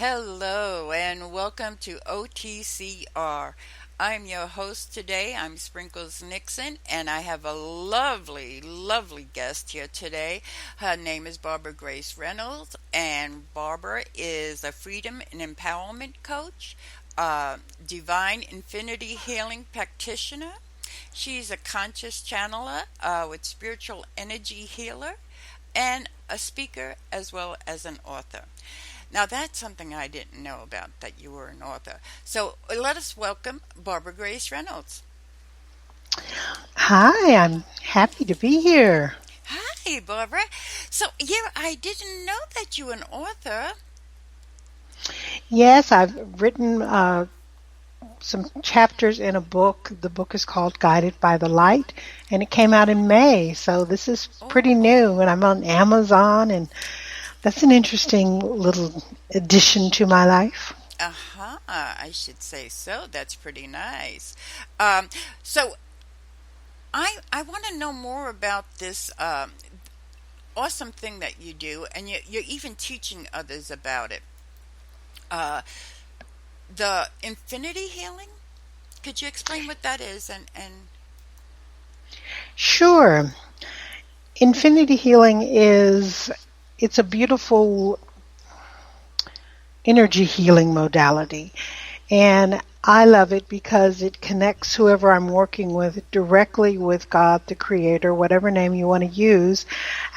Hello and welcome to OTCR. I'm your host today. I'm Sprinkles Nixon, and I have a lovely guest here today. Her name is Barbara Grace Reynolds, and Barbara is a freedom and empowerment coach, divine infinity healing practitioner. She's a conscious channeler with spiritual energy healer, and a speaker as well as an author. Now, that's something I didn't know about, that you were an author. So let us welcome Barbara Grace Reynolds. Hi, I'm happy to be here. Hi, Barbara. So, yeah, I didn't know that you were an author. Yes, I've written some chapters in a book. The book is called Guided by the Light, and it came out in May. So this is pretty new, and I'm on Amazon, and that's an interesting little addition to my life. Uh-huh, I should say so. That's pretty nice. So I want to know more about this awesome thing that you do, and you're even teaching others about it. Uh, the infinity healing? Could you explain what that is? And Sure. Infinity healing it's a beautiful energy healing modality. And I love it because it connects whoever I'm working with directly with God, the Creator, whatever name you want to use.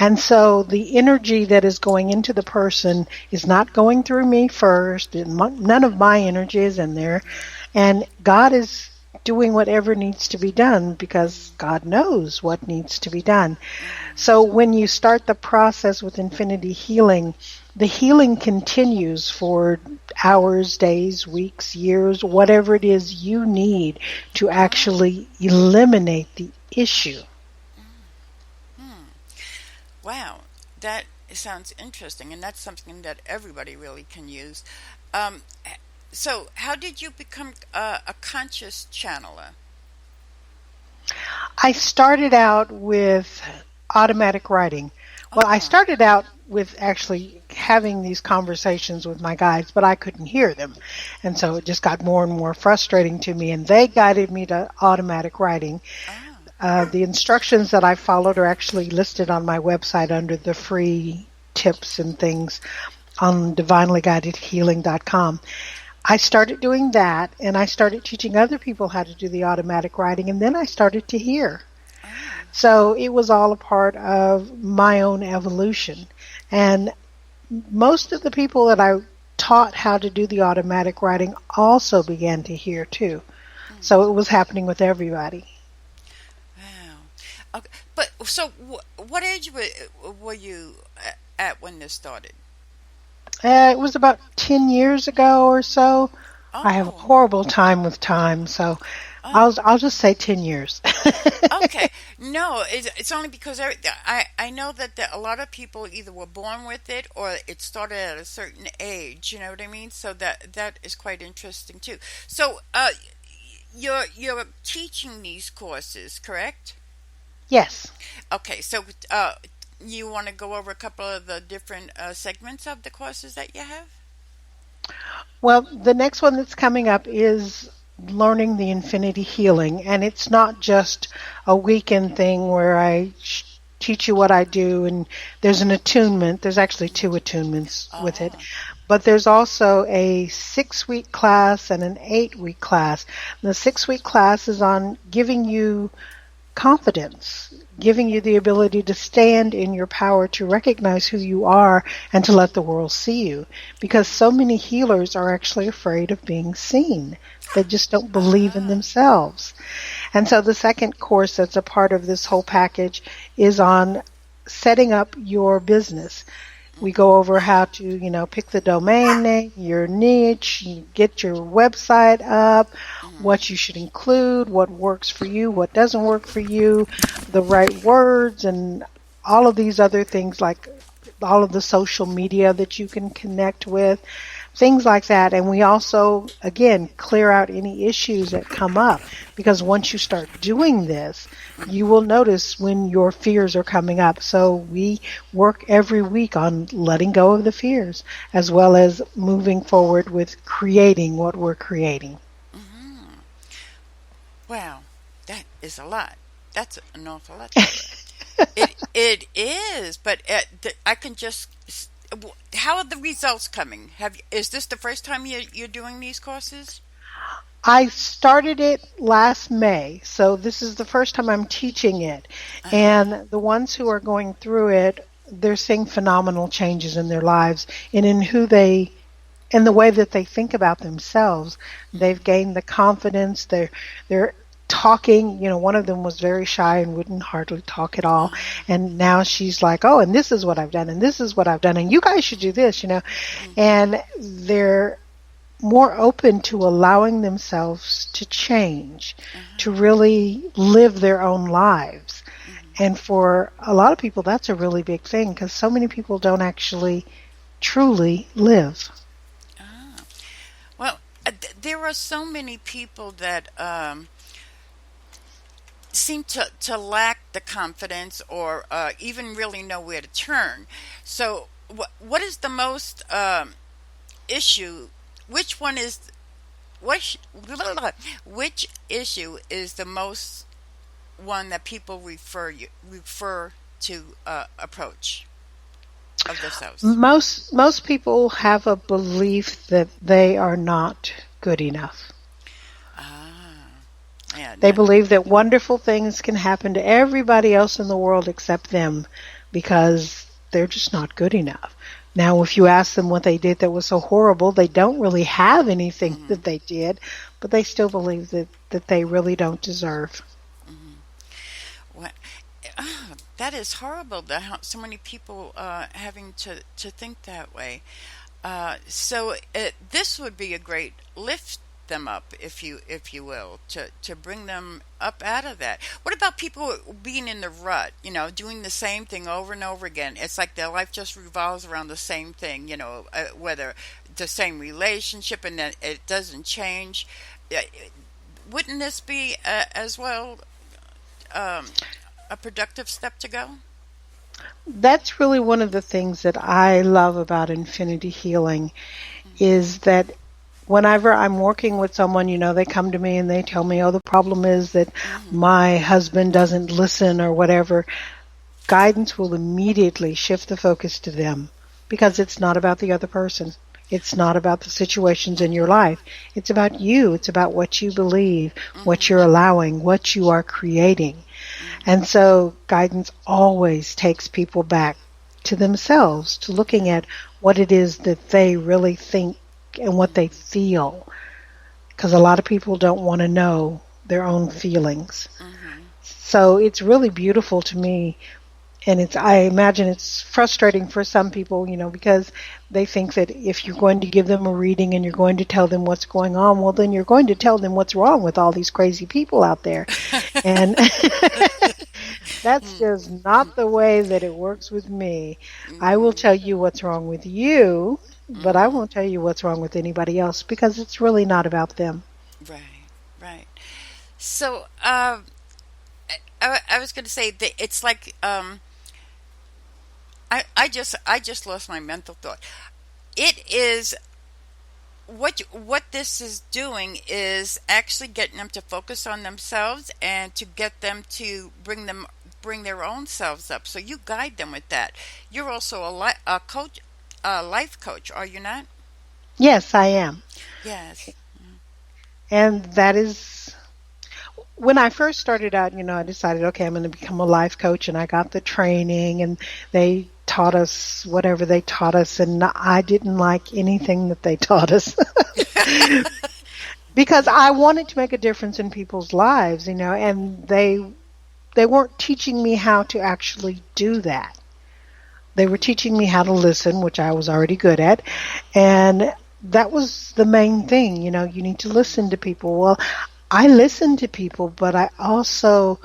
And so the energy that is going into the person is not going through me first. None of my energy is in there. And God is doing whatever needs to be done because God knows what needs to be done. So when you start the process with infinity healing, the healing continues for hours, days, weeks, years, whatever it is you need to actually eliminate the issue. wow, that sounds interesting, and that's something that everybody really can use. Um, so, how did you become a conscious channeler? I started out with automatic writing. Well, I Oh, started out with actually having these conversations with my guides, but I couldn't hear them. And so it just got more and more frustrating to me, and they guided me to automatic writing. oh, The instructions that I followed are actually listed on my website under the free tips and things on divinelyguidedhealing.com. I started doing that, and I started teaching other people how to do the automatic writing, and then I started to hear. oh. So it was all a part of my own evolution. And most of the people that I taught how to do the automatic writing also began to hear too. So it was happening with everybody. Wow. Okay. But so, what age were you at when this started? It was about 10 years ago or so. I have a Oh, horrible time with time, so oh. I'll just say 10 years. Okay. No, it's only because I know that a lot of people either were born with it or it started at a certain age. You know what I mean? So that is quite interesting too. So, you're teaching these courses, correct? Yes. Okay. So, you want to go over a couple of the different segments of the courses that you have? Well, the next one that's coming up is learning the infinity healing, and it's not just a weekend thing where I teach you what I do, and there's an attunement. There's actually two attunements with it, Oh. but there's also a 6-week class and an 8-week class. The 6-week class is on giving you confidence, giving you the ability to stand in your power, to recognize who you are, and to let the world see you. Because so many healers are actually afraid of being seen. They just don't believe in Ah. themselves. And so the second course that's a part of this whole package is on setting up your business. We go over how to, pick the domain name, your niche, you get your website up, what you should include, what works for you, what doesn't work for you, the right words, and all of these other things like all of the social media that you can connect with. things like that. And we also, again, clear out any issues that come up, because once you start doing this, you will notice when your fears are coming up. So we work every week on letting go of the fears, as well as moving forward with creating what we're creating. Hmm. Wow, that is a lot. That's an awful lot to do. It is, but I can just. How are the results coming? Is this the first time you're doing these courses? I started it last May, so this is the first time I'm teaching it. Uh-huh. And the ones who are going through it, they're seeing phenomenal changes in their lives and in who they, in the way that they think about themselves. They've gained the confidence. They're talking. You know, one of them was very shy and wouldn't hardly talk at all. And now she's like, oh, and this is what I've done, and this is what I've done, and you guys should do this, you know. Mm-hmm. And they're more open to allowing themselves to change, to Uh-huh. really live their own lives. Mm-hmm. And for a lot of people, that's a really big thing, because so many people don't actually truly live. Ah. Well, there are so many people that seem to lack the confidence or even really know where to turn. So, what is the most issue? Which one is which? Which issue is the most one that people refer to approach of themselves? Most people have a belief that they are not good enough. Ah, yeah, They not. believe that wonderful things can happen to everybody else in the world except them, because they're just not good enough. Now, if you ask them what they did that was so horrible, they don't really have anything Hmm. that they did, but they still believe that they really don't deserve. Hmm. Well, that is horrible. That so many people having to think that way. So this would be a great lift them up, if you will, to bring them up out of that. What about people being in the rut? You know, doing the same thing over and over again. It's like their life just revolves around the same thing. You know, whether the same relationship and then it doesn't change. Uh, Wouldn't this be as well um, a productive step to go? That's really one of the things that I love about infinity healing, is that whenever I'm working with someone, you know, they come to me and they tell me, oh, the problem is that Mm-hmm. my husband doesn't listen or whatever. Guidance will immediately shift the focus to them, because it's not about the other person. It's not about the situations in your Mm-hmm. life. It's about you. It's about what you believe, what Mm-hmm. you're allowing, what you are creating. Mm-hmm. And so guidance always takes people back to themselves, to looking at what it is that they really think and what they feel. Because a lot of people don't want to know their own feelings. Mm-hmm. So it's really beautiful to me. And I imagine it's frustrating for some people, you know, because they think that if you're going to give them a reading and you're going to tell them what's going on, well, then you're going to tell them what's wrong with all these crazy people out there. And that's just not the way that it works with me. I will Mm-hmm. tell you what's wrong with you, but I Mm-hmm. won't tell you what's wrong with anybody else, because it's really not about them. Right, right. So, I was going to say that it's like I just lost my mental thought. It is what this is doing is actually getting them to focus on themselves and to get them to bring their own selves up. So you guide them with that. You're also a coach, a life coach, are you not? Yes, I am. Yes. And that is, when I first started out, you know, I decided, okay, I'm going to become a life coach, and I got the training, and they taught us whatever they taught us, and I didn't like anything that they taught us. Because I wanted to make a difference in people's lives, you know, and they weren't teaching me how to actually do that. They were teaching me how to listen, which I was already good at, and that was the main thing. You know, you need to listen to people. Well, I listen to people, but I also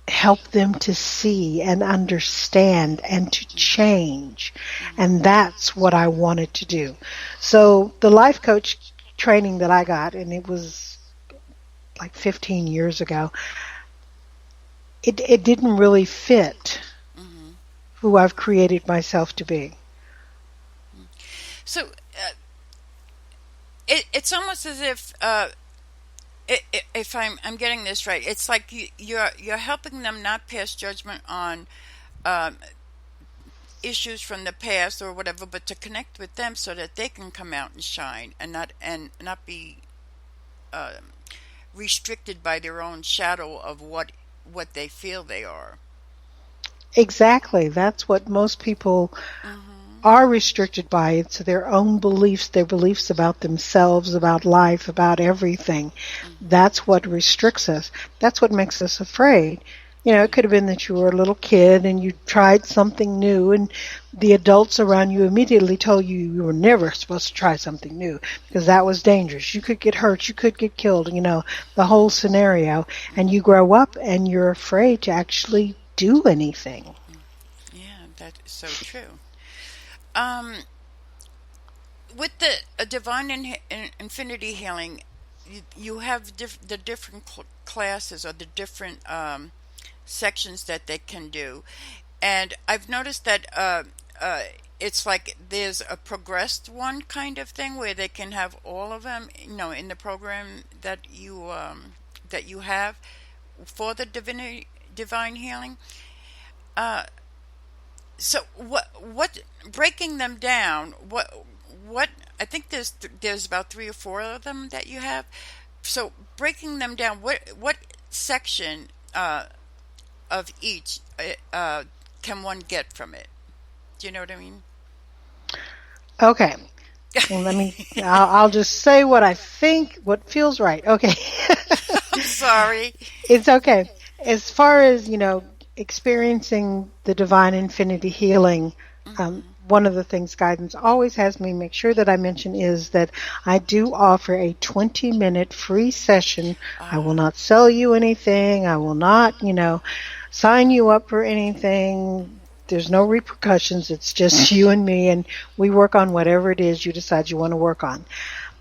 help them to see and understand and to change. Mm-hmm. And that's what I wanted to do. So the life coach training that I got, and it was like 15 years ago, it didn't really fit Mm-hmm. who I've created myself to be. So it's almost as if if I'm getting this right, it's like you're helping them not pass judgment on um, issues from the past or whatever, but to connect with them so that they can come out and shine and not be um, restricted by their own shadow of what they feel they are. Exactly. That's what most people Mm-hmm. are restricted by. It's their own beliefs, their beliefs about themselves, about life, about everything. Mm-hmm. That's what restricts us. That's what makes us afraid. You know, it could Yeah. have been that you were a little kid and you tried something new, and the adults around you immediately told you you were never supposed to try something new because that was dangerous. You could get hurt, you could get killed, you know, the whole scenario. And you grow up and you're afraid to actually do anything. Yeah, that is so true. Um, with the divine infinity healing, you have the different classes or the different sections that they can do. And I've noticed that uh, it's like there's a progressed one kind of thing where they can have all of them, in the program that you have for the divine healing. Uh, so what breaking them down? What I think there's about three or four of them that you have. So breaking them down, what section of each can one get from it? Do you know what I mean? Okay. Well, I'll just say what I think, what feels right. Okay. I'm sorry. It's okay. As far as, experiencing the divine infinity healing, Hmm. one of the things guidance always has me make sure that I mention is that I do offer a 20-minute free session. I will Ah, not sell you anything. I will not, sign you up for anything. There's no repercussions. It's just you and me, and we work on whatever it is you decide you want to work on.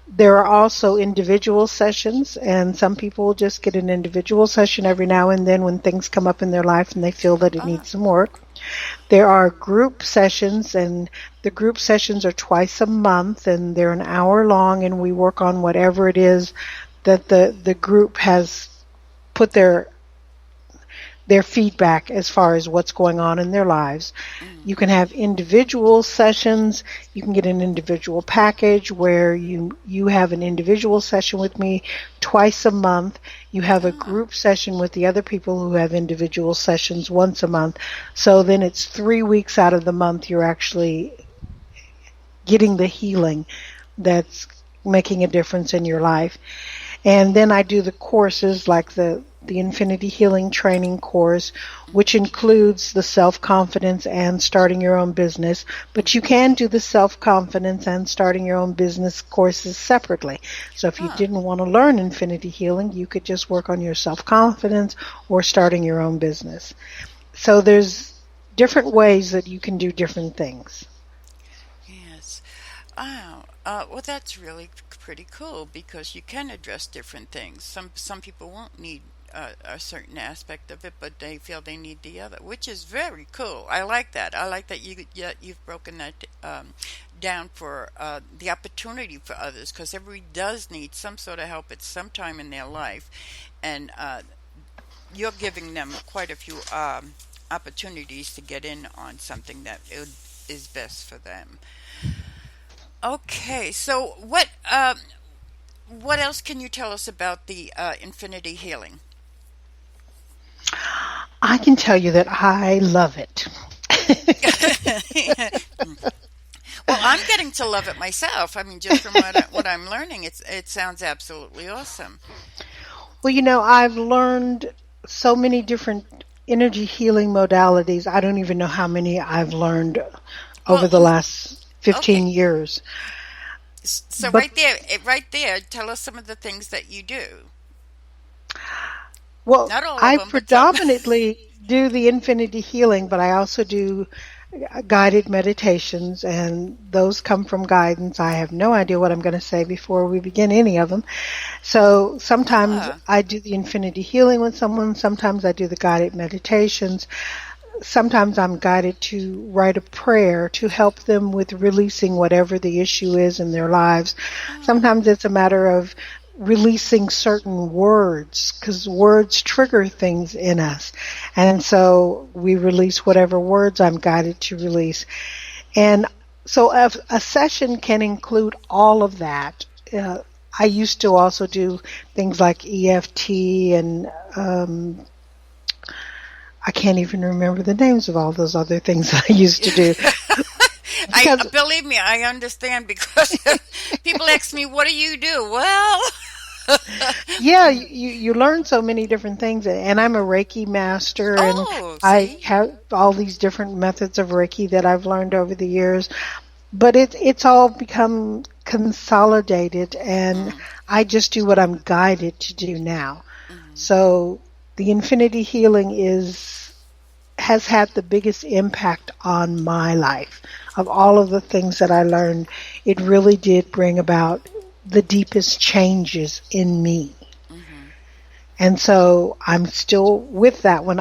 There are also individual sessions, and some people will just get an individual session every now and then when things come up in their life and they feel that it ah, needs some work. There are group sessions, and the group sessions are twice a month, and they're an hour long, and we work on whatever it is that the group has put their feedback as far as what's going on in their lives. You can mm-hmm. have individual sessions. You can get an individual package where you have an individual session with me twice a month. You have a Ah, group session with the other people who have individual sessions once a month. So then it's 3 weeks out of the month you're actually getting the healing that's making a difference in your life. And then I do the courses like the Infinity Healing Training course, which mm-hmm. includes the self-confidence and starting your own business. But you Mm-hmm. can do the self-confidence and starting your own business courses separately. So if you Ah, didn't want to learn Infinity Healing, you could just work on your self-confidence or starting your own business. So there's different ways that you can do different things. yes. Oh, well, that's really pretty cool because you can address different things. Some people won't need a certain aspect of it, but they feel they need the other, which is very cool. I like that. I like that you've broken that down for the opportunity for others because everybody does need some sort of help at some time in their life, and you're giving them quite a few opportunities to get in on something that is best for them. Okay, so what else can you tell us about the infinity healing? I can tell you that I love it. Well, I'm getting to love it myself. I mean, just from what I'm learning, it sounds absolutely awesome. Well, I've learned so many different energy healing modalities. I don't even know how many I've learned Well, over the last okay. 15 years. So But right there, tell us some of the things that you do. Well, Not all of I them, but some. predominantly do the infinity healing, but I also do guided meditations, and those come from guidance. I have no idea what I'm going to say before we begin any of them. So sometimes Ah. I do the infinity healing with someone, sometimes I do the guided meditations. Sometimes I'm guided to write a prayer to help them with releasing whatever the issue is in their lives. Oh. Sometimes it's a matter of releasing certain words because words trigger things in us. And so we release whatever words I'm guided to release. And so a session can include all of that. I used to also do things like EFT and I can't even remember the names of all those other things I used to do I because believe me, I understand because people ask me, "What do you do?" Well, yeah, you learn so many different things, and I'm a Reiki master, and oh, I see, have all these different methods of Reiki that I've learned over the years. But it's all become consolidated, and mm, I just do what I'm guided to do now. mm, So the infinity healing is has had the biggest impact on my life. Of all of the things that I learned, it really did bring about the deepest changes in me. mm, And so I'm still with that one.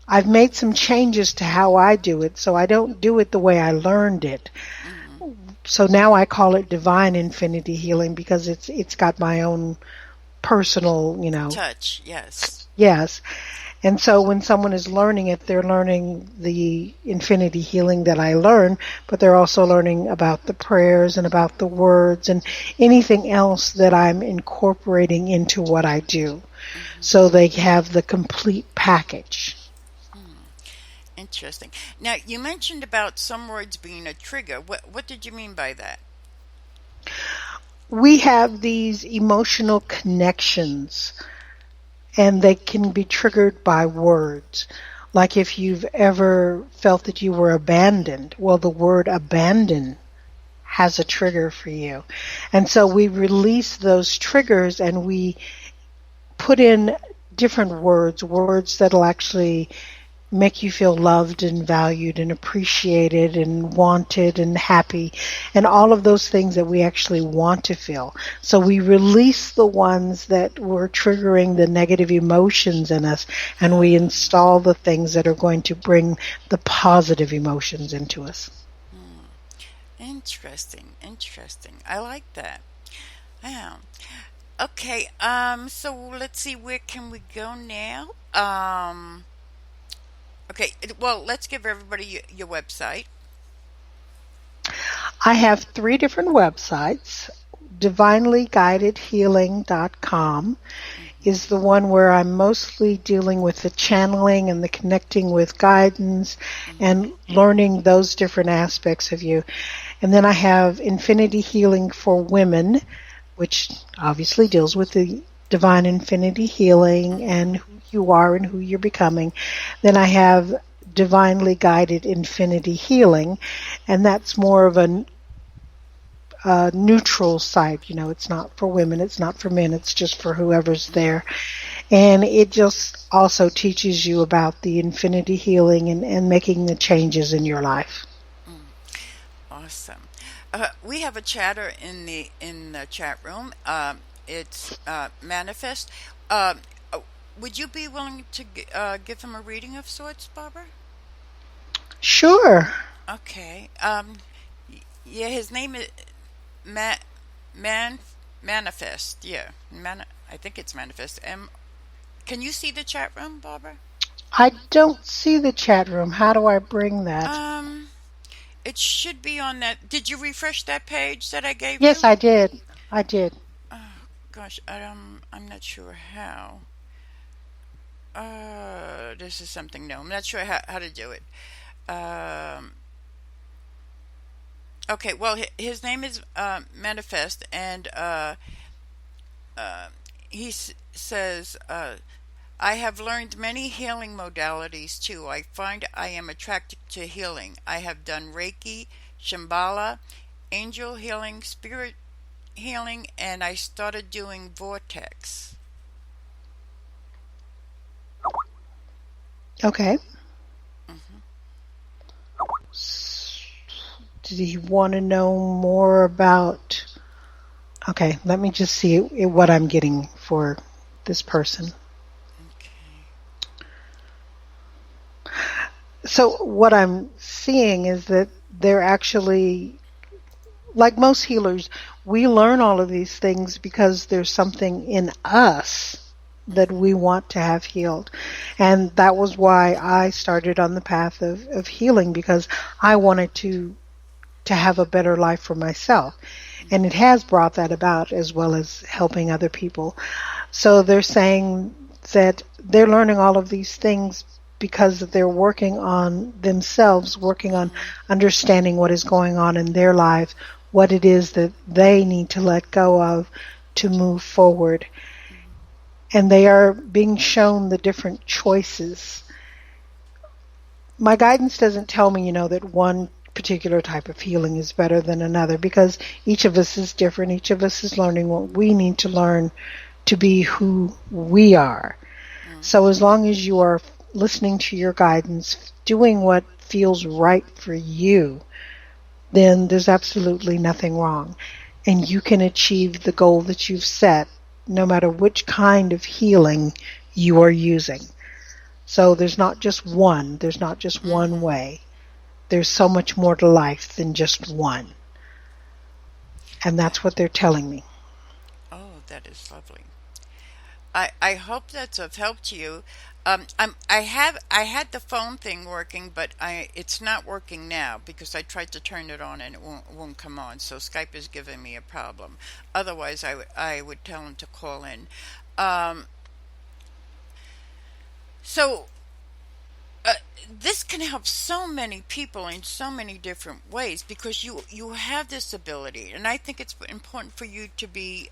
I've made some changes to how I do it, so I don't do it the way I learned it. mm. So now I call it divine infinity healing because it's got my own personal, Touch, yes. yes. And so when someone is learning it, they're learning the infinity healing that I learn, but they're also learning about the prayers and about the words and anything else that I'm incorporating into what I do. Hmm. So they have the complete package. Hmm. Interesting. Now, you mentioned about some words being a trigger. What did you mean by that? We have these emotional connections and they can be triggered by words. Like if you've ever felt that you were abandoned, well, the word abandon has a trigger for you. And so we release those triggers and we put in different words, words that'll actually make you feel loved and valued and appreciated and wanted and happy and all of those things that we actually want to feel. So we release the ones that were triggering the negative emotions in us and we Ah, install the things that are going to bring the positive emotions into us. hmm. Interesting, interesting. I like that. Yeah. Okay, so let's see, where can we go now? Okay, well, let's give everybody your website. I have three different websites. Divinelyguidedhealing.com is Mm-hmm. the one where I'm mostly dealing with the channeling and the connecting with guidance and Mm-hmm. learning those different aspects of you. And then I have Infinity Healing for Women, which obviously deals with the divine infinity healing and Mm-hmm. who you are and who you're becoming. Then I have Divinely Guided Infinity Healing, and that's more of a neutral site. It's not for women, it's not for men, it's just for whoever's there. And it just also teaches you about the infinity healing and making the changes in your life. Mm. Awesome. We have a chatter in the chat room. It's Manifest. Uh, uh, would you be willing to give him a reading of sorts, Barbara? Sure. Okay. Yeah, his name is Ma- Man Manifest. Yeah, I think it's Manifest. Can you see the chat room, Barbara? I don't see the chat room. How do I bring that? Um, it should be on that. Did you refresh that page that I gave Yes, you? I did. I did. Oh gosh, I'm not sure how. This is something new. I'm not sure how to do it. Um, okay, well, his name is Manifest, and uh, says, I have learned many healing modalities too. I find I am attracted to healing. I have done Reiki, Shambhala, angel healing, spirit healing, and I started doing Vortex. Okay. Hmm. Did he want to know more about? Okay, let me just see what I'm getting for this person. Okay. So what I'm seeing is that they're actually, like most healers, we learn all of these things because there's something in us that Hmm. we want to have healed. And that was why I started on the path of healing, because I wanted to have a better life for myself. And it has brought that about, as well as helping other people. So they're saying that they're learning all of these things because they're working on themselves, working on Hmm. understanding what is going on in their lives, what it is that they need to let go of to move forward. And they are being shown the different choices. My guidance doesn't tell me, that one particular type of healing is better than another, because each of us is different. Each of us is learning what we need to learn to be who we are. So as long as you are listening to your guidance, doing what feels right for you, then there's absolutely nothing wrong. And you can achieve the goal that you've set, no matter which kind of healing you are using. So there's not just one Hmm. way. There's so much more to life than just one. And I, that's what they're telling me. oh, that is lovely. I hope that's of help to you. I had the phone thing working, but it's not working now because I tried to turn it on and it won't come on. So Skype is giving me a problem. Otherwise, I would tell him to call in. Um, so this can help so many people in so many different ways because you have this ability, and I think it's important for you to be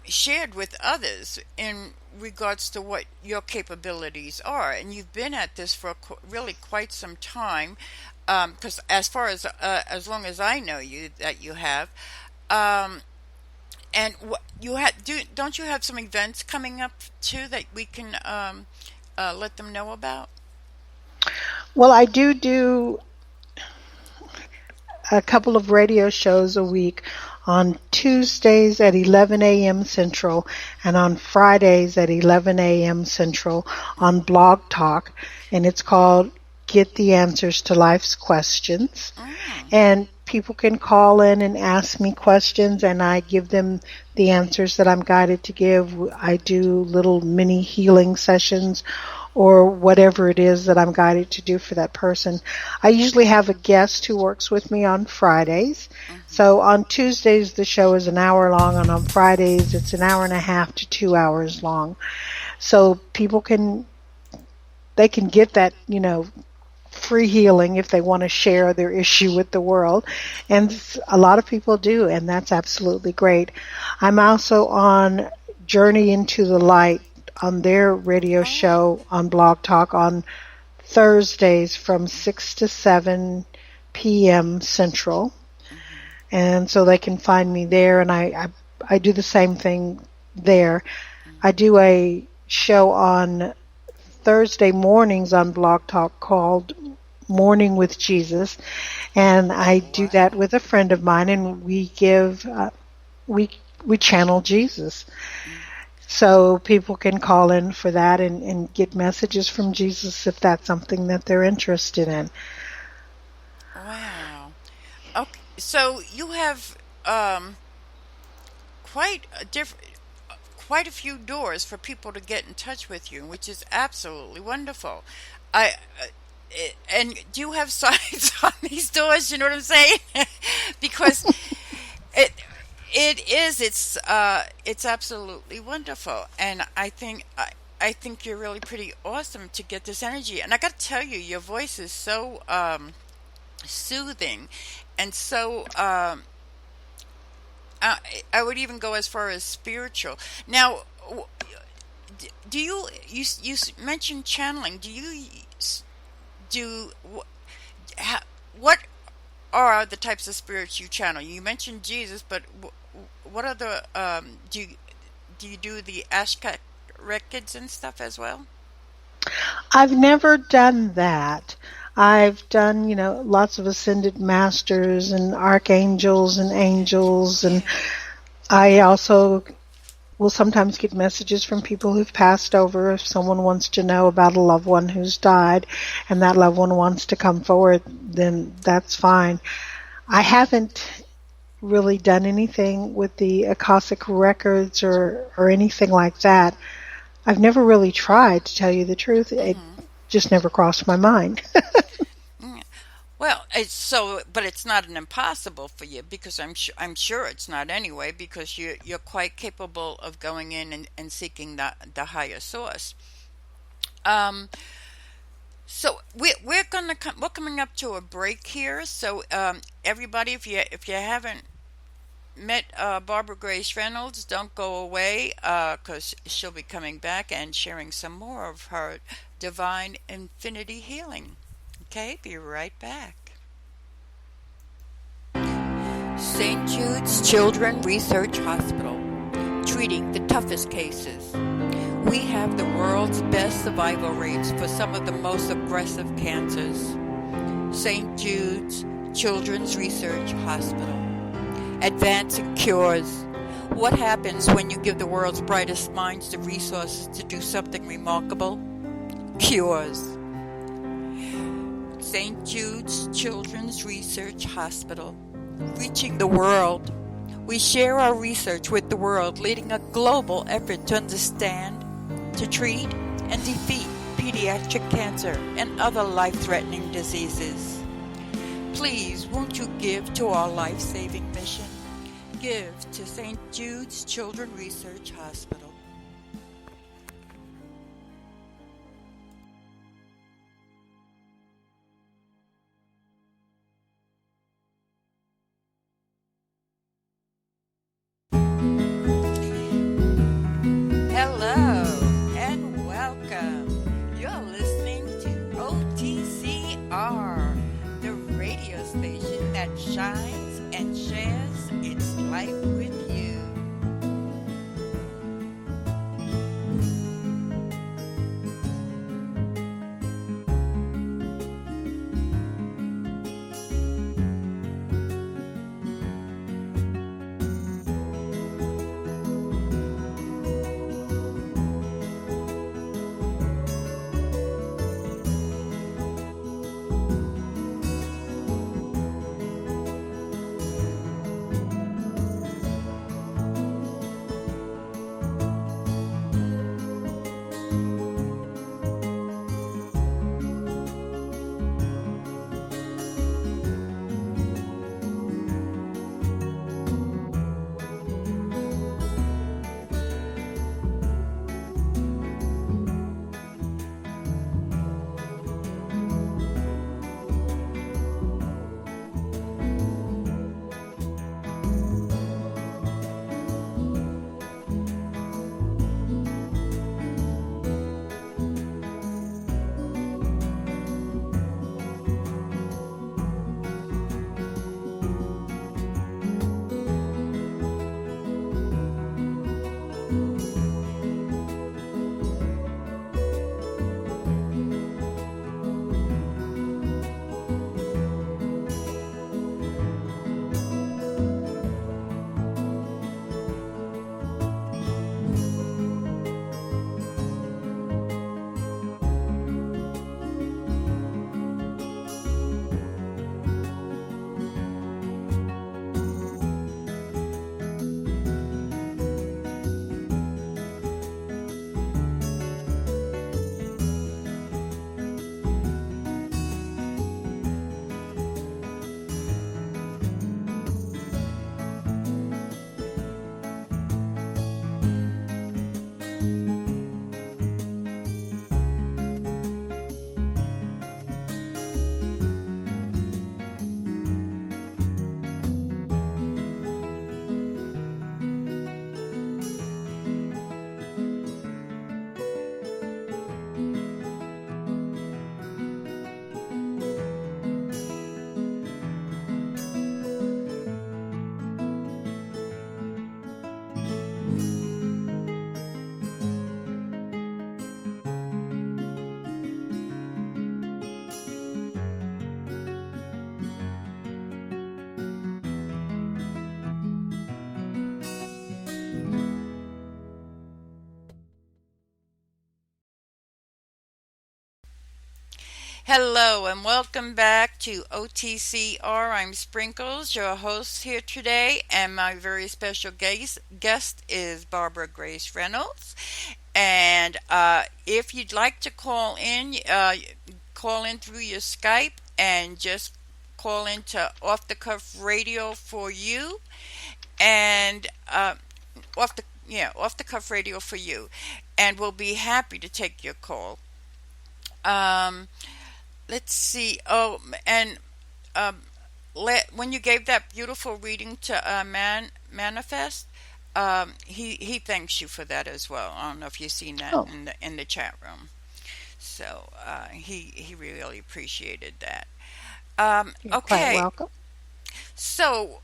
shared with others in regards to what your capabilities are. And you've been at this for really quite some time, because as long as I know you, that you have. Um, and you have don't you have some events coming up too that we can let them know about? Well, I do a couple of radio shows a week on Tuesdays at 11 a.m. Central and on Fridays at 11 a.m. Central on Blog Talk. And it's called Get the Answers to Life's Questions. Mm. And people can call in and ask me questions, and I give them the answers that I'm guided to give. I do little mini healing sessions or whatever it is that I'm guided to do for that person. I usually have a guest who works with me on Fridays. Hmm. So on Tuesdays, the show is an hour long, and on Fridays, it's an hour and a half to 2 hours long. So people they can get that, free healing if they want to share their issue with the world. And a lot of people do, and that's absolutely great. I'm also on Journey into the Light on their radio Oh. show on Blog Talk on Thursdays from 6 to 7 p.m. Central. Hmm. And so they can find me there, and I do the same thing there. I Hmm. do a show on Thursday mornings on Blog Talk called Morning with Jesus, and I Oh, do that wow. with a friend of mine, and we we channel Jesus. Mm. So people can call in for that and get messages from Jesus if that's something that they're interested in. Wow. Okay, so you have um, quite a quite a few doors for people to get in touch with you, which is absolutely wonderful. I and do you have signs on these doors? You know what I'm saying? Because it it's absolutely wonderful, and I think you're really pretty awesome to get this energy. And I got to tell you, your voice is so soothing and so I, I would even go as far as spiritual. Now, do you mentioned channeling? Do you do what are the types of spirits you channel? You mentioned Jesus, but what other do you do the Ashkat records and stuff as well? I've never done that. I've done, lots of ascended masters and archangels and angels, and Yeah. I also will sometimes get messages from people who've passed over. If someone wants to know about a loved one who's died and that loved one wants to come forward, then that's fine. I haven't really done anything with the Akashic records or anything like that. I've never really tried, to tell you the truth. It Mm-hmm. just never crossed my mind. Yeah. Well, but it's not an impossible for you because I'm sure it's not anyway because you're quite capable of going in and seeking the higher source. Um, so we're coming up to a break here. So everybody, if you haven't met Barbara Grace Reynolds, don't go away because she'll be coming back and sharing some more of her divine infinity healing. Okay, be right back. St. Jude's Children Research Hospital, treating the toughest cases. We have the world's best survival rates for some of the most aggressive cancers. St. Jude's Children's Research Hospital. Advancing cures. What happens when you give the world's brightest minds the resources to do something remarkable? Cures. St. Jude's Children's Research Hospital. Reaching the world. We share our research with the world, leading a global effort to understand, to treat, and defeat pediatric cancer and other life-threatening diseases. Please, won't you give to our life-saving mission? Give to St. Jude's Children Research Hospital. Hello and welcome. You're listening to OTCR, the radio station that shines and shares its light with you. Hello and welcome back to OTCR. I'm Sprinkles, your host here today, and my very special guest is Barbara Grace Reynolds. And if you'd like to call in through your Skype and just call into Off the Cuff Radio for you, and Off the Cuff Radio for you, and we'll be happy to take your call. Um, let's see. Oh, and um, when you gave that beautiful reading to Manifest, he thanks you for that as well. I don't know if you've seen that Oh, in the chat room. So he really appreciated that. you're quite Okay, welcome. so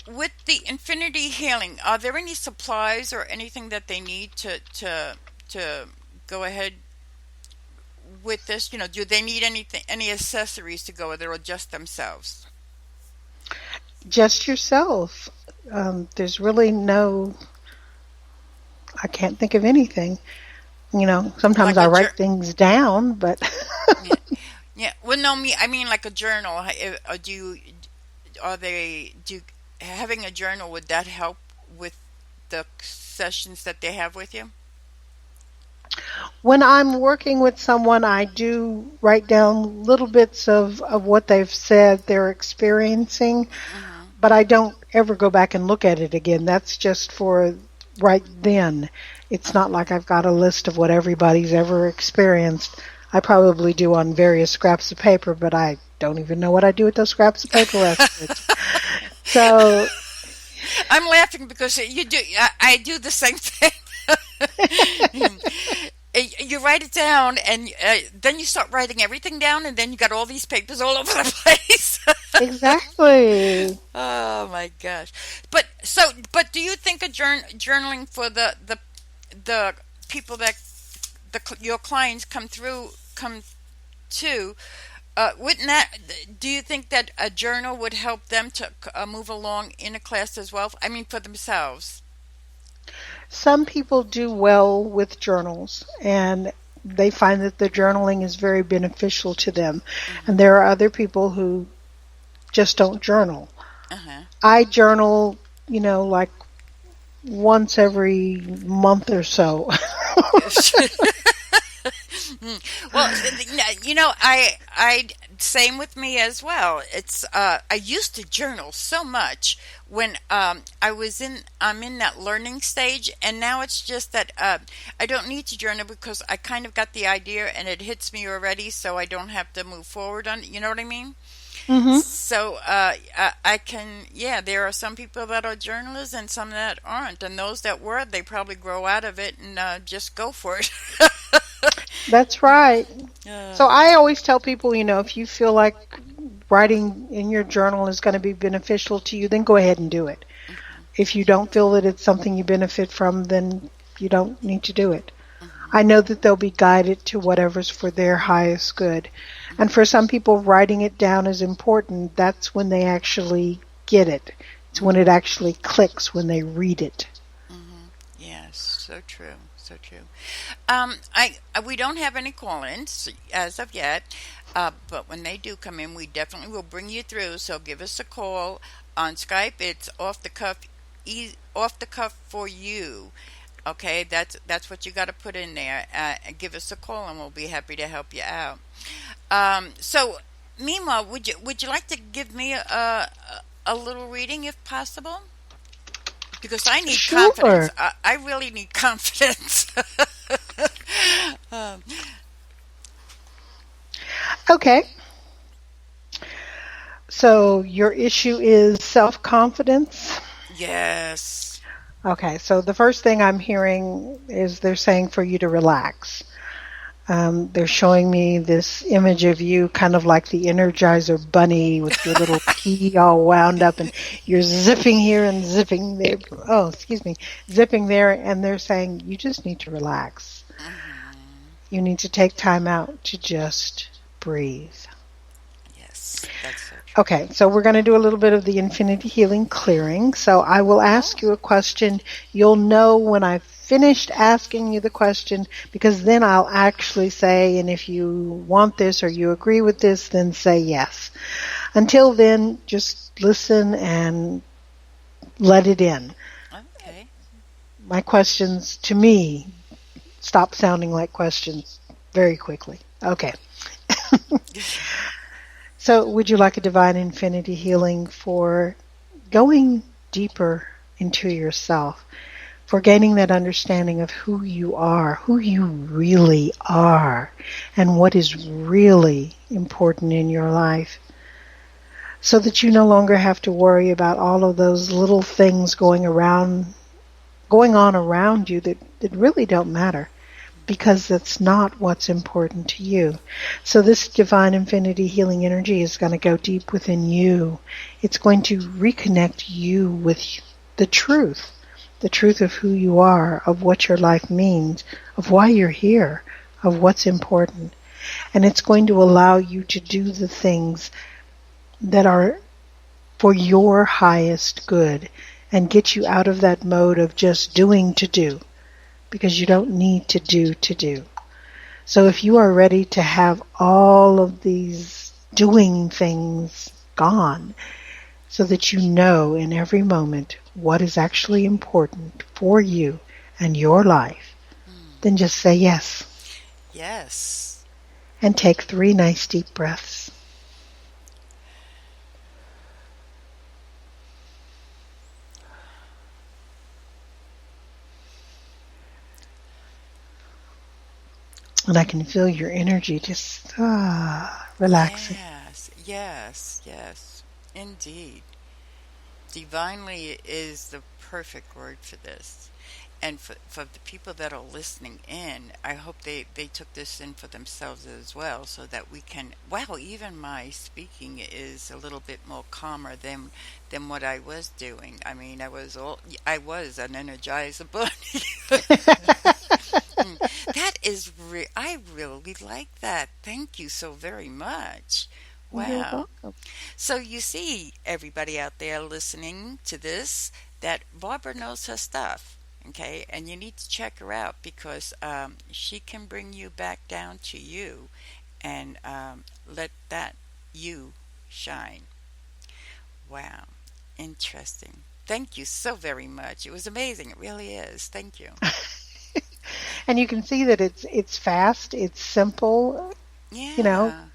with the Infinity Healing, are there any supplies or anything that they need to go ahead with this? Do they need any accessories to go with it, or just themselves? Just yourself. There's really no, I can't think of anything. Sometimes Like I a write things down, but yeah, yeah. Well, no, I mean like a journal. Or are they do having a journal, would that help with the sessions that they have with you? when I'm working with someone, I do write down little bits of what they've said they're experiencing, Hmm. but I don't ever go back and look at it again. That's just for right then. It's not Uh-huh. like I've got a list of what everybody's ever experienced. I probably do on various scraps of paper, but I don't even know what I do with those scraps of paper afterwards. So, I'm laughing because you do. I do the same thing. You write it down, and then you start writing everything down, and then you got all these papers all over the place. exactly. Oh my gosh! But do you think journaling for the people that your clients come to, wouldn't that? Do you think that a journal would help them to move along in a class as well? I mean, for themselves. Some people do well with journals and they find that the journaling is very beneficial to them. And Hmm. there are other people who just don't journal. Uh-huh. I journal, like once every month or so. Well, I same with me as well. It's I used to journal so much when I'm in that learning stage, and now it's just that I don't need to journal because I kind of got the idea and it hits me already, so I don't have to move forward on. You know what I mean? hmm So I can, yeah. There are some people that are journalists and some that aren't, and those that were, they probably grow out of it and just go for it. That's right. So Uh, I always tell people, if you feel like writing in your journal is going to be beneficial to you, then go ahead and do it. If you don't feel that it's something you benefit from, then you don't need to do it. I know that they'll be guided to whatever's for their highest good. And for some people, writing it down is important. That's when they actually get it. It's when it actually clicks when they read it. yes, so true, so true. We don't have any call-ins as of yet, but when they do come in, we definitely will bring you through. So give us a call on Skype. It's off the cuff for you. Okay, that's what you got to put in there. Give us a call, and we'll be happy to help you out. So, Mima, would you like to give me a little reading if possible? Because I need confidence. Sure. I really need confidence. um, Okay. So your issue is self-confidence. yes. Okay, so the first thing I'm hearing is they're saying for you to relax. They're showing me this image of you kind of like the Energizer bunny with your little key all wound up and you're zipping here and zipping there. Oh, excuse me, zipping there. And they're saying you just need to relax. Hmm. You need to take time out to just breathe. Yes, that's so true. Okay, so we're going to do a little bit of the infinity healing clearing. So I will Oh, ask you a question. You'll know when I've finished asking you the question, because then I'll actually say, and if you want this or you agree with this, then say yes. Until then, just listen and let it in. Okay. My questions to me stop sounding like questions very quickly. Okay. So would you like a divine infinity healing for going deeper into yourself, for gaining that understanding of who you really are, and what is really important in your life, so that you no longer have to worry about all of those little things going on around you that really don't matter, because that's not what's important to you. So this divine infinity healing energy is going to go deep within you. It's going to reconnect you with the truth of who you are, of what your life means, of why you're here, of what's important. And it's going to allow you to do the things that are for your highest good and get you out of that mode of just doing to do, because you don't need to do to do. So if you are ready to have all of these doing things gone, so that you know in every moment what is actually important for you and your life, then just say yes. Yes. And take 3 nice deep breaths. And I can feel your energy just relaxing. Yes. Yes. Yes. Indeed. Divinely is the perfect word for this. And for the people that are listening in, I hope they took this in for themselves as well, so that we can, wow, even my speaking is a little bit more calmer than what I was doing. I mean, I was an energizer bunny. That is I really like that. Thank you so very much. You're Wow. welcome. So you see, everybody out there listening to this, that Barbara knows her stuff. Okay, and you need to check her out, because she can bring you back down to you, and let that you shine. Wow, interesting. Thank you so very much. It was amazing. It really is. Thank you. And you can see that it's fast, it's simple, you know, Yeah.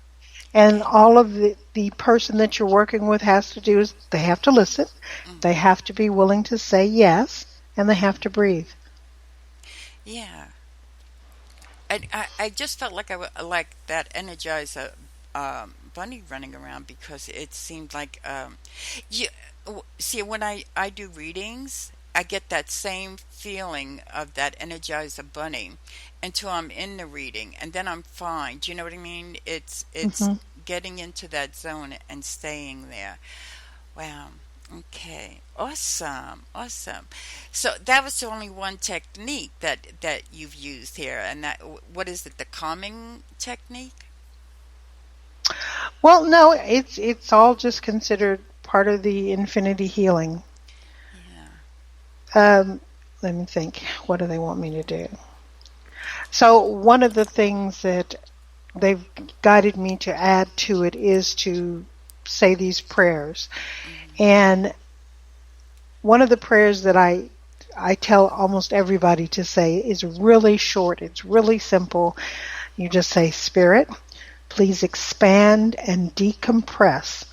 and all of the person that you're working with has to do is they have to listen, they Hmm. have to be willing to say yes, and they have to breathe. Yeah. I just felt like like that energizer bunny running around, because it seemed like you see, when I do readings, I get that same feeling of that energizer bunny until I'm in the reading, and then I'm fine. Do you know what I mean? It's Hmm. getting into that zone and staying there. Wow. Okay. Awesome. Awesome. So that was the only one technique that you've used here, and that, what is it? The calming technique? Well, no, it's all just considered part of the infinity healing. Yeah. Um, Let me think. What do they want me to do? So one of the things that they've guided me to add to it is to say these prayers. Hmm. And one of the prayers that I tell almost everybody to say is really short. It's really simple. You just say, Spirit, please expand and decompress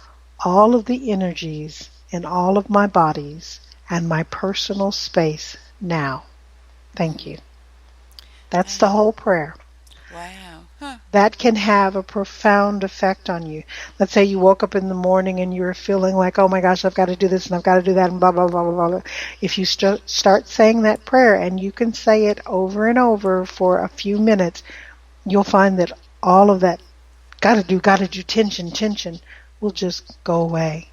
all of the energies in all of my bodies and my personal space now. Thank you. That's the Thank. whole prayer. Wow. Huh. That can have a profound effect on you. Let's say you woke up in the morning and you're feeling like, oh my gosh, I've got to do this and I've got to do that and blah, blah, blah, blah, blah. If you start saying that prayer, and you can say it over and over for a few minutes, you'll find that all of that gotta do, tension will just go away.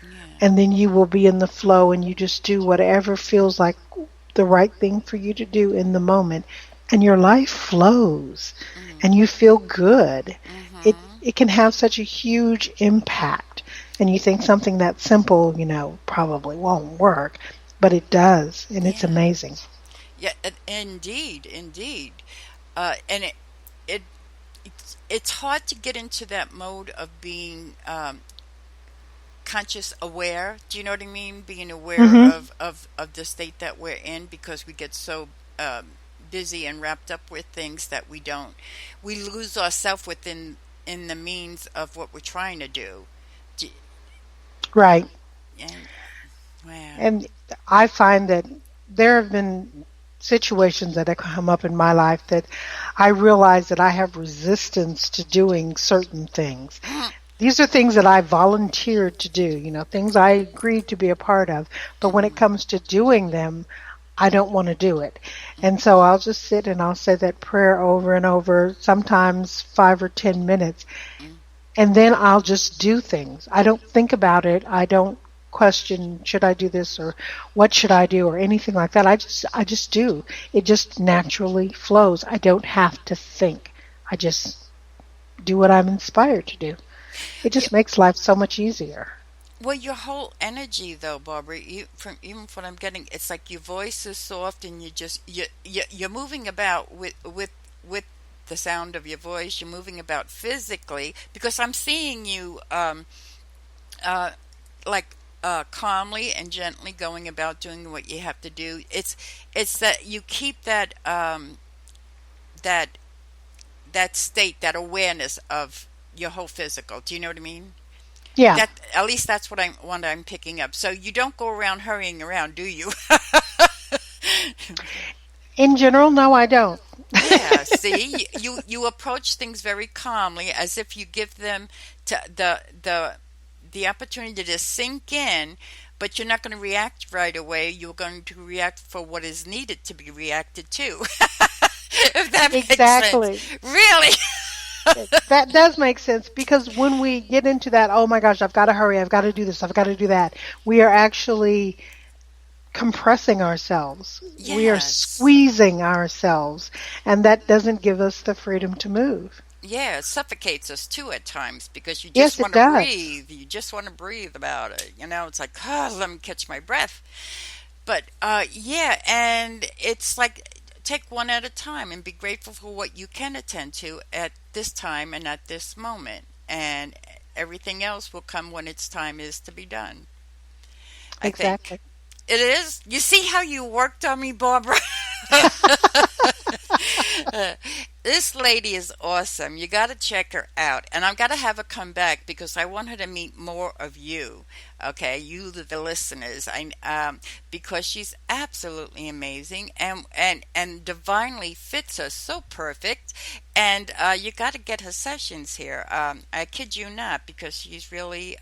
Yeah. And then you will be in the flow, and you just do whatever feels like the right thing for you to do in the moment. And your life flows and you Hmm. feel good. Hmm. It can have such a huge impact. And you think something that simple, probably won't work, but it does, and it's Yeah. amazing. Yeah, indeed, indeed. And it it's hard to get into that mode of being conscious aware. Do you know what I mean? Being aware Hmm. of the state that we're in because we get so busy and wrapped up with things that we lose ourselves within in the means of what we're trying to do. Do- Right. And wow. And I find that there have been situations that have come up in my life that I realize that I have resistance to doing certain things. These are things that I volunteered to do, things I agreed to be a part of. But when it Mhm, comes to doing them, I don't want to do it. And so I'll just sit and I'll say that prayer over and over, sometimes 5 or 10 minutes, mhm, and then I'll just do things. I don't think about it. I don't question should I do this or what should I do or anything like that. I just do. It just naturally flows. I don't have to think. I just do what I'm inspired to do. It yeah. just makes life so much easier. Well, your whole energy, though, Barbara, from even from what I'm getting, it's like your voice is soft, and you're moving about with the sound of your voice. You're moving about physically because I'm seeing you uh, like calmly and gently going about doing what you have to do. It's that you keep that that state, that awareness of your whole physical. Do you know what I mean? Yeah. That at least that's what I'm picking up. So you don't go around hurrying around, do you? In general, no, I don't. Yeah, see, you approach things very calmly, as if you give them to the opportunity to sink in, but you're not going to react right away. You're going to react for what is needed to be reacted to. If that makes sense. Exactly. Really? That does make sense because when we get into that, oh my gosh, I've got to hurry, I've got to do this, I've got to do that, we are actually compressing ourselves. We are Yes. squeezing ourselves, and that doesn't give us the freedom to move. Yeah, it suffocates us too at times because you just Yes, it want to does. breathe. You just want to breathe about it. It's like, oh, let me catch my breath. But yeah, and it's like take one at a time and be grateful for what you can attend to at this time and at this moment. And everything else will come when its time is to be done, I think. Exactly. It is. You see how you worked on me, Barbara? Uh, this lady is awesome. You got to check her out. And I've got to have her come back because I want her to meet more of you. Okay, you the listeners. Because she's absolutely amazing and divinely fits us so perfect. And you got to get her sessions here. I kid you not because she's really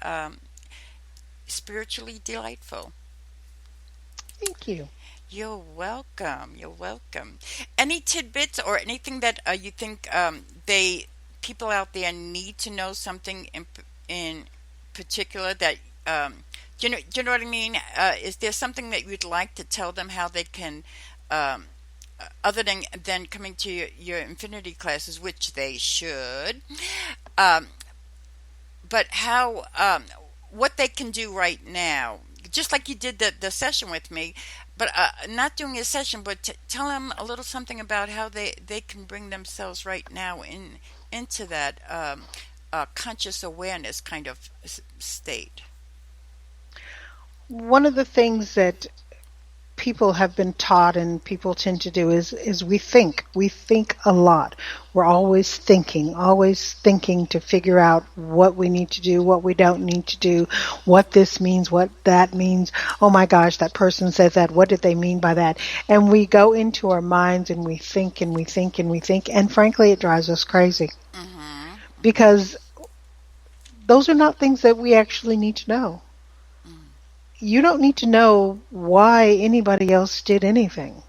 spiritually delightful. Thank you. You're welcome. You're welcome. Any tidbits or anything that you think they people out there need to know something in particular that do you know what I mean? Is there something that you'd like to tell them how they can um, other than coming to your infinity classes, which they should, um, but how what they can do right now, just like you did the session with me, but not doing a session, but tell them a little something about how they can bring themselves right now into that conscious awareness kind of state. One of the things that people have been taught and people tend to do is we think a lot. We're always thinking to figure out what we need to do, what we don't need to do, what this means, what that means. Oh my gosh, that person says that, what did they mean by that? And we go into our minds and we think and we think and we think, and frankly it drives us crazy Mm-hmm. because those are not things that we actually need to know. Mm-hmm. You don't need to know why anybody else did anything.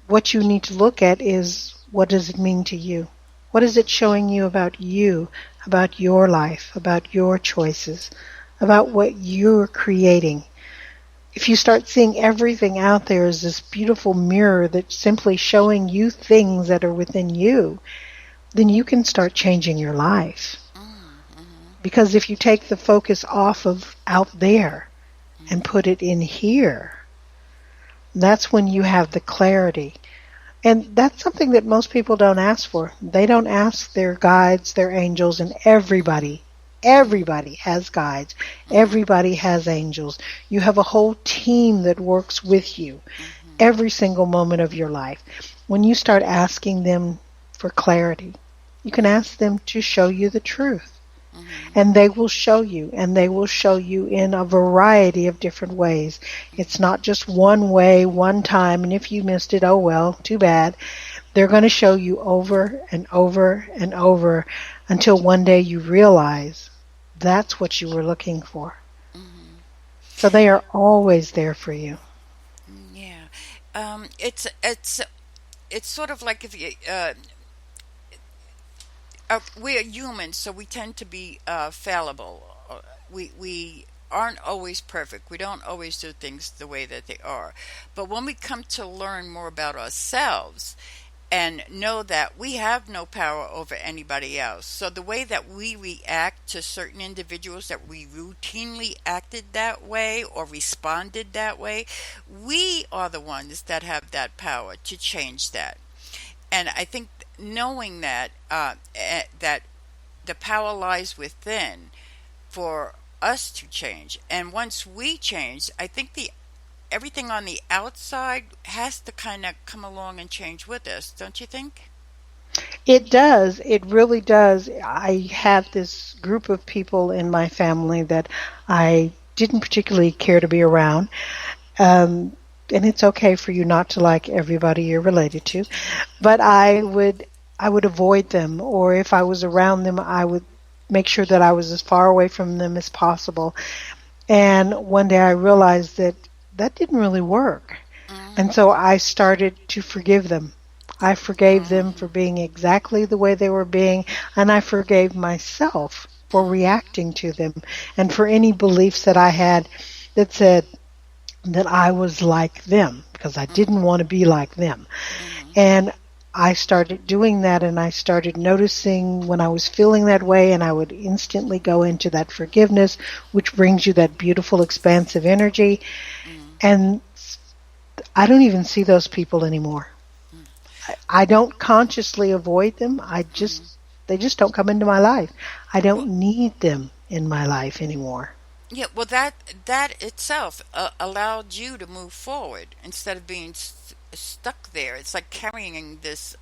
What you need to look at is, what does it mean to you? What is it showing you, about your life, about your choices, about what you're creating? If you start seeing everything out there as this beautiful mirror that's simply showing you things that are within you, then you can start changing your life. Mm-hmm. Because if you take the focus off of out there and Mm-hmm. put it in here, That's when you have the clarity. And that's something that most people don't ask for. They don't ask their guides, their angels, and everybody has guides. Mm-hmm. Everybody has angels. You have a whole team that works with you Mm-hmm. every single moment of your life. When you start asking them for clarity, you can ask them to show you the truth. Mm-hmm. And they will show you, and they will show you in a variety of different ways. It's not just one way, one time, and if you missed it, oh well, too bad. They're going to show you over and over and over until one day you realize that's what you were looking for. Mm-hmm. So they are always there for you. Yeah. It's sort of like if you we are humans, so we tend to be fallible. We aren't always perfect. We don't always do things the way that they are. But when we come to learn more about ourselves and know that we have no power over anybody else, so the way that we react to certain individuals, that we routinely acted that way or responded that way, we are the ones that have that power to change that. And I think knowing that that the power lies within for us to change, and once we change, I think the everything on the outside has to kind of come along and change with us, don't you think? It does. It really does. I have this group of people in my family that I didn't particularly care to be around. Um, and it's okay for you not to like everybody you're related to, but I would avoid them, or if I was around them, I would make sure that I was as far away from them as possible. And one day I realized that that didn't really work. And Mm-hmm. so I started to forgive them. I forgave them Mm-hmm. for being exactly the way they were being, and I forgave myself for reacting to them and for any beliefs that I had that said that I was like them because I didn't Mm-hmm. want to be like them. Mm-hmm. And I started doing that, and I started noticing when I was feeling that way, and I would instantly go into that forgiveness, which brings you that beautiful, expansive energy. Mm-hmm. And I don't even see those people anymore. I don't consciously avoid them. Mm-hmm. They just don't come into my life. I Well, don't need them in my life anymore. yeah, well, that itself allowed you to move forward instead of being stuck there. It's like carrying this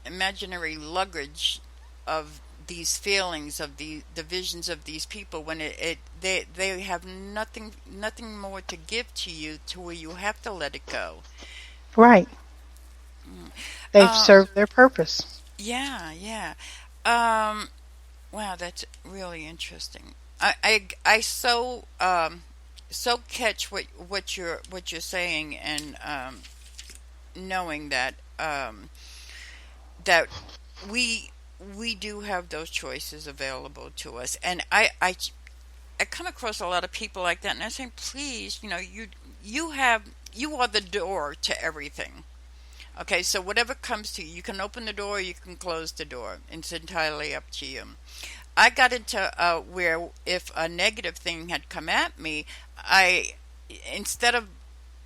imaginary luggage of these feelings, of the visions of these people, when they have nothing more to give to you, to where you have to let it go. Right. Mm. They've Uh, served their purpose. yeah, yeah. Um, wow, that's really interesting. I so catch what you're saying, and knowing that that we we do have those choices available to us, and I come across a lot of people like that, and I say, please, you have you are the door to everything. Okay, so whatever comes to you, you can open the door, you can close the door. It's entirely up to you. I got into where if a negative thing had come at me, I instead of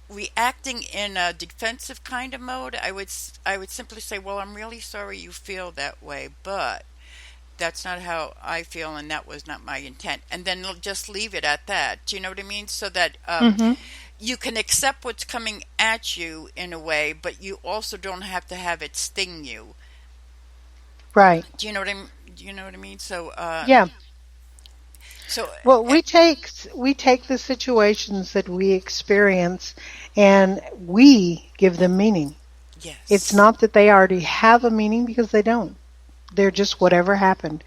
reacting in a defensive kind of mode, I would simply say, "Well, I'm really sorry you feel that way, but that's not how I feel, and that was not my intent." And then just leave it at that. Do you know what I mean? So that Hmm. you can accept what's coming at you in a way, but you also don't have to have it sting you. Right. Do you know what I mean? Yeah. So Well, uh, we take the situations that we experience and we give them meaning. It's yes. not that they already have a meaning because they don't. They're just whatever happened.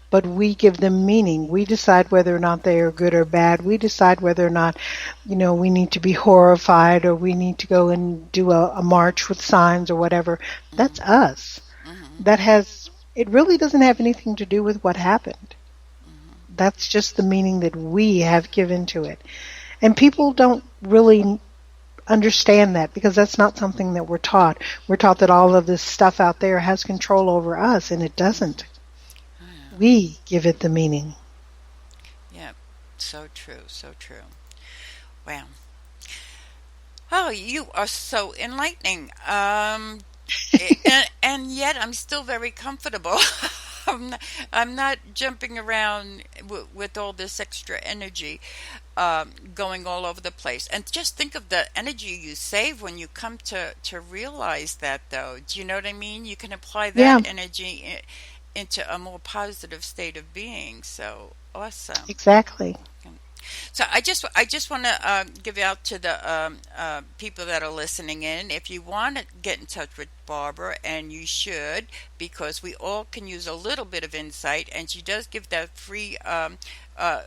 But we give them meaning. We decide whether or not they are good or bad. We decide whether or not, we need to be horrified or we need to go and do a march with signs or whatever. That's Hmm. us. Hmm. It really doesn't have anything to do with what happened. Hmm. That's just the meaning that we have given to it. And people don't really understand that because that's not something that we're taught. We're taught that all of this stuff out there has control over us, and it doesn't. Yeah. We give it the meaning. Yeah. So true. So true. Wow. Oh, you are so enlightening. And yet I'm still very comfortable. I'm not, I'm not jumping around with all this extra energy, going all over the place. And just think of the energy you save when you come to realize that, though. Do you know what I mean? You can apply that Yeah, energy into a more positive state of being. So awesome. exactly. So I just want to give out to the people that are listening in. If you want to get in touch with Barbara, and you should, because we all can use a little bit of insight, and she does give that free.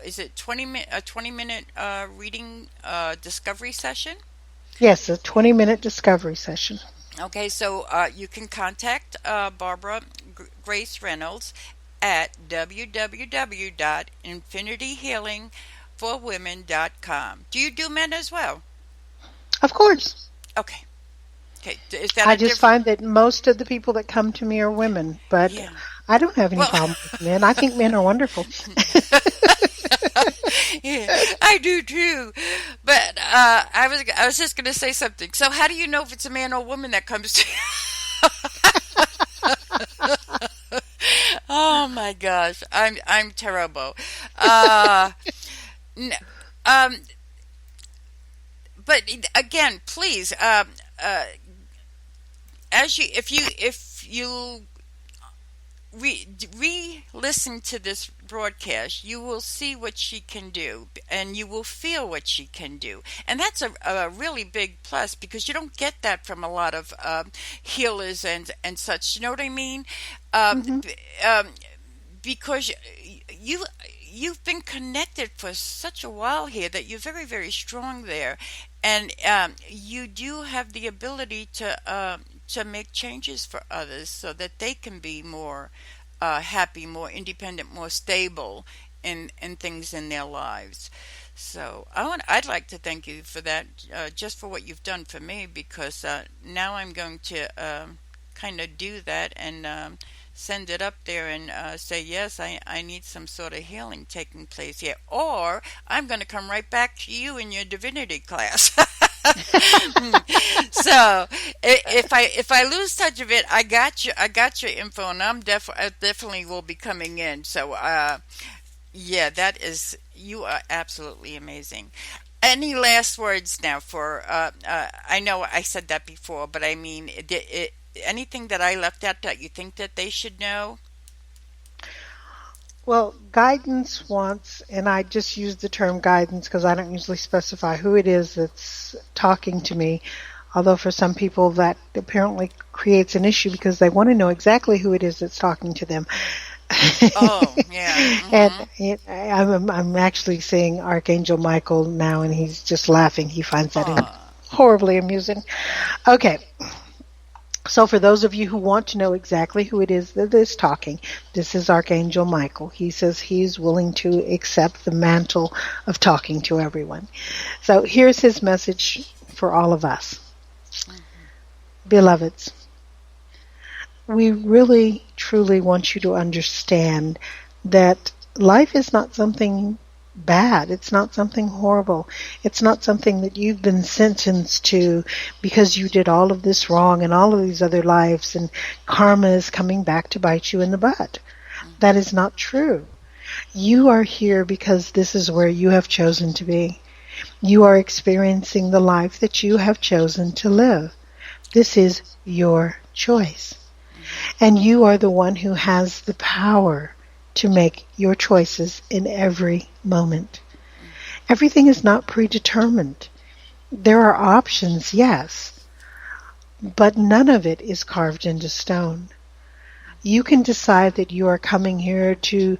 Is it 20-minute reading discovery session? Yes, a 20-minute discovery session. Okay, so you can contact Barbara Grace Reynolds at www.infinityhealingforwomen.com. Do you do men as well? Of course. Okay. Okay. Is that I a just different? find that most of the people that come to me are women, but Yeah. I don't have any Well, problem with men. I think men are wonderful. yeah, I do too. But I was just going to say something. So how do you know if it's a man or woman that comes to you? Oh my gosh, I'm terrible. Uh, n- um, but again, please, as you if you re-listen to this broadcast, you will see what she can do, and you will feel what she can do, and that's a really big plus, because you don't get that from a lot of healers and such. You know what I mean? Um, Hmm. b- um, because you you've been connected for such a while here that you're very, very strong there, and you do have the ability to make changes for others so that they can be more happy, more independent, more stable in things in their lives. So I'd like to thank you for that, just for what you've done for me, because now I'm going to kind of do that, and send it up there, and say, yes, I need some sort of healing taking place here. Or I'm going to come right back to you in your divinity class. So if I lose touch of it, I got your info, and I definitely will be coming in. So yeah, that is, you are absolutely amazing. Any last words now for I know I said that before, but I mean, anything that I left out that you think that they should know? Well, guidance wants, and I just use the term guidance because I don't usually specify who it is that's talking to me. Although for some people that apparently creates an issue because they want to know exactly who it is that's talking to them. Oh, yeah. And Mm-hmm. I'm actually seeing Archangel Michael now, and he's just laughing. He finds that Oh. horribly amusing. Okay, so for those of you who want to know exactly who it is that is talking, this is Archangel Michael. He says he's willing to accept the mantle of talking to everyone. So here's his message for all of us. Beloveds, we really, truly want you to understand that life is not something bad. It's not something horrible. It's not something that you've been sentenced to because you did all of this wrong and all of these other lives, and karma is coming back to bite you in the butt. That is not true. You are here because this is where you have chosen to be. You are experiencing the life that you have chosen to live. This is your choice. And you are the one who has the power to make your choices in every moment. Everything is not predetermined. There are options, yes, but none of it is carved into stone. You can decide that you are coming here to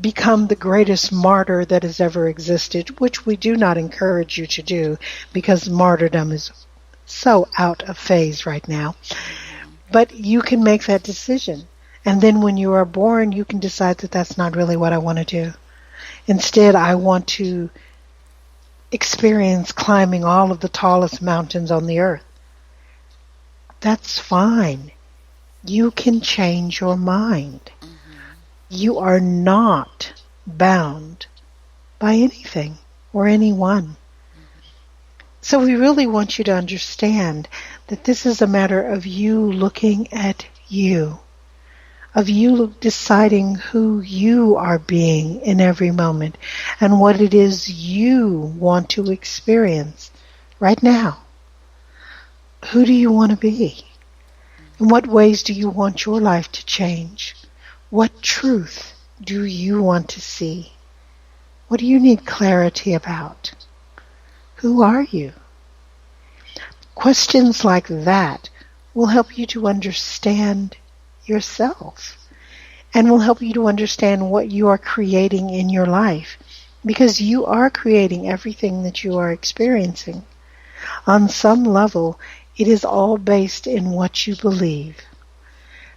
become the greatest martyr that has ever existed, which we do not encourage you to do because martyrdom is so out of phase right now. But you can make that decision. And then when you are born, you can decide that that's not really what I want to do. Instead, I want to experience climbing all of the tallest mountains on the earth. That's fine. You can change your mind. Mm-hmm. You are not bound by anything or anyone. So we really want you to understand that this is a matter of you looking at you, of you deciding who you are being in every moment and what it is you want to experience right now. Who do you want to be? In what ways do you want your life to change? What truth do you want to see? What do you need clarity about? Who are you? Questions like that will help you to understand yourself and will help you to understand what you are creating in your life, because you are creating everything that you are experiencing. On some level, it is all based in what you believe.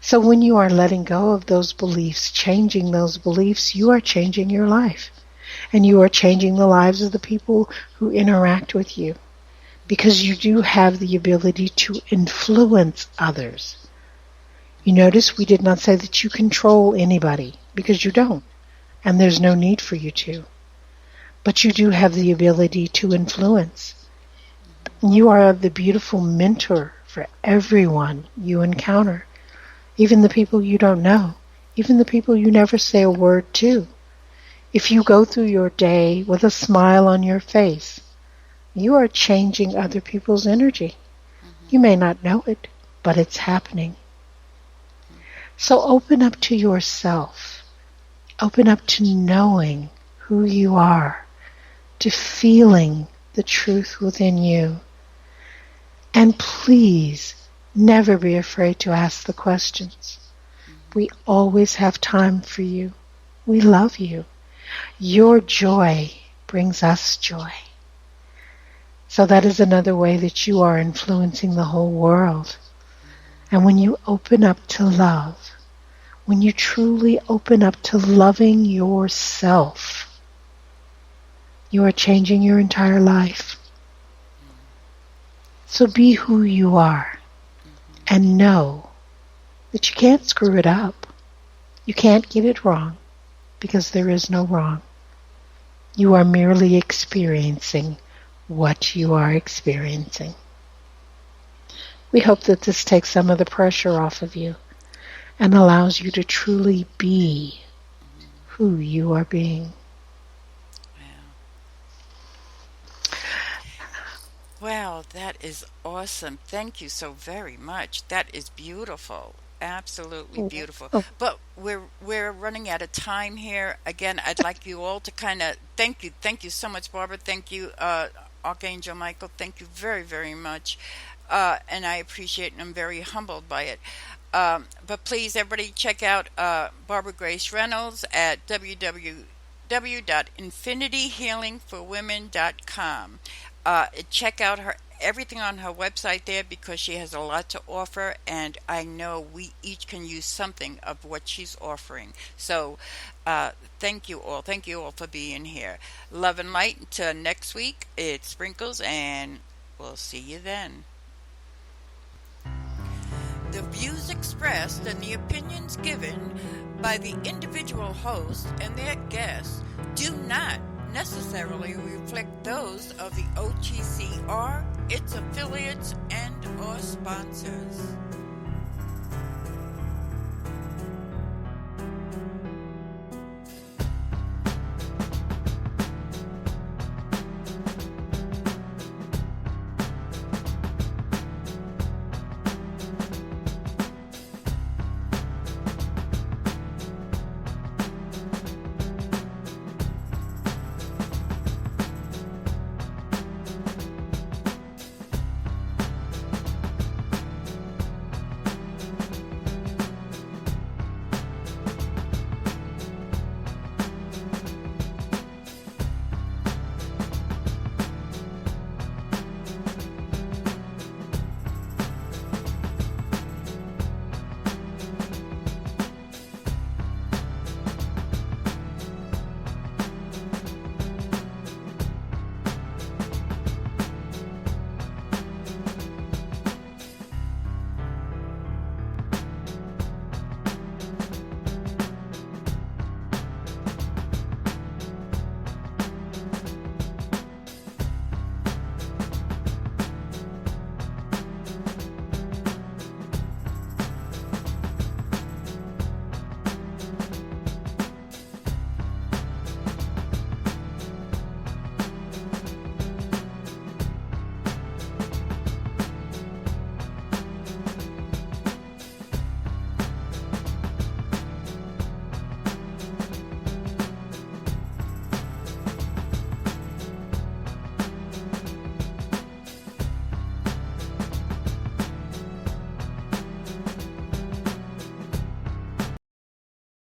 So when you are letting go of those beliefs, changing those beliefs, you are changing your life. And you are changing the lives of the people who interact with you, because you do have the ability to influence others. You notice we did not say that you control anybody, because you don't, and there's no need for you to. But you do have the ability to influence. You are the beautiful mentor for everyone you encounter, even the people you don't know, even the people you never say a word to. If you go through your day with a smile on your face, you are changing other people's energy. You may not know it, but it's happening. So open up to yourself. Open up to knowing who you are, to feeling the truth within you. And please never be afraid to ask the questions. We always have time for you. We love you. Your joy brings us joy. So that is another way that you are influencing the whole world. And when you open up to love, when you truly open up to loving yourself, you are changing your entire life. So be who you are and know that you can't screw it up. You can't get it wrong, because there is no wrong. You are merely experiencing what you are experiencing. We hope that this takes some of the pressure off of you and allows you to truly be who you are being. Wow, that is awesome. Thank you so very much. That is beautiful. Absolutely beautiful. Oh, But we're running out of time here. Again, I'd like you all to kind of thank you. Thank you so much, Barbara. Thank you, Archangel Michael. Thank you very, very much. And I appreciate and I'm very humbled by it. But please, everybody, check out Barbara Grace Reynolds at www.infinityhealingforwomen.com. Check out her everything on her website there, because she has a lot to offer, and I know we each can use something of what she's offering. So thank you all. Thank you all for being here. Love and light until next week. It's Sprinkles, and we'll see you then. The views expressed and the opinions given by the individual host and their guests do not necessarily reflect those of the OTCR, its affiliates, and or sponsors.